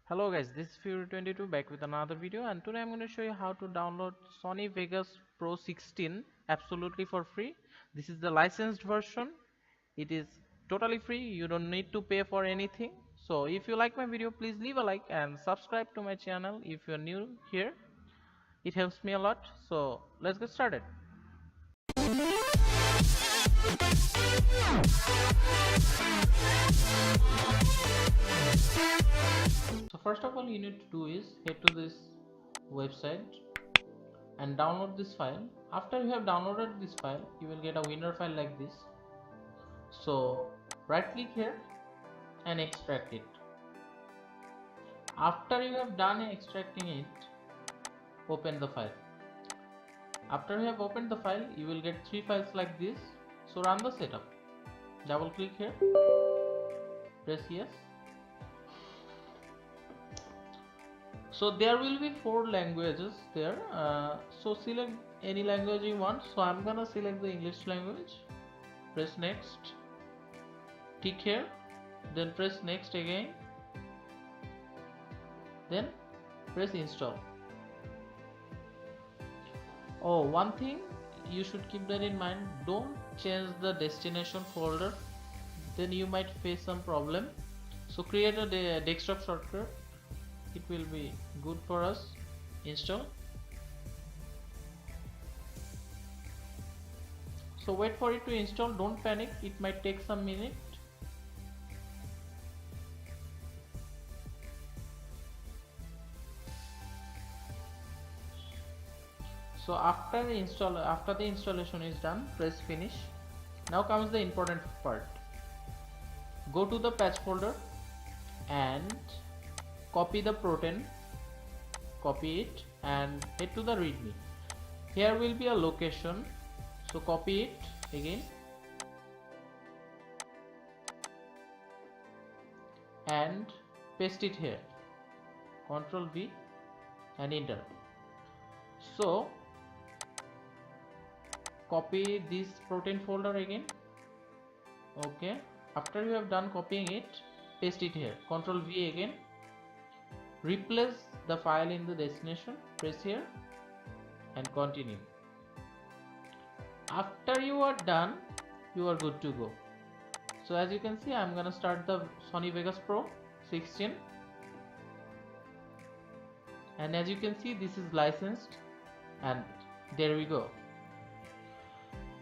Hello guys, this is Fury22 back with another video, and today I'm going to show you how to download Sony Vegas Pro 16 absolutely for free. This is the licensed version. It is totally free. You don't need to pay for anything. So if you like my video, please leave a like and subscribe to my channel if you're new here. It helps me a lot. So let's get started. So first of all you need to do is head to this website and download this file. After you have downloaded this file, you will get a winner file like this. So right click here and extract it. After you have done extracting it, open the file. After you have opened the file, you will get 3 files like this. So run the setup. Double click here, press yes. So there will be 4 languages there. So select any language you want. So I'm gonna select the English language. Press next. Tick here. Then press next again. Then press install. Oh, one thing you should keep that in mind. Don't change the destination folder. Then you might face some problem. So create a desktop shortcut. It will be good for us. Install. So wait for it to install. Don't panic, it might take some minute. So after the installation is done, press finish. Now comes the important part. Go to the patch folder and copy the protein, copy it and head to the readme. Here will be a location, so copy it again and paste it here. Ctrl V and enter. So copy this protein folder again. Okay, after you have done copying it, paste it here. Ctrl V again. Replace the file in the destination, press here and continue. After you are done, you are good to go. So as you can see, I'm gonna start the Sony Vegas Pro 16, and as you can see, this is licensed, and there we go.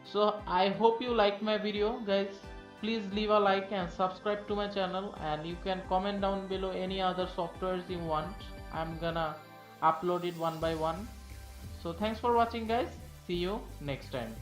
So I hope you liked my video, guys. Please leave a like and subscribe to my channel, and you can comment down below any other softwares you want. I'm gonna upload it one by one. So thanks for watching, guys. See you next time.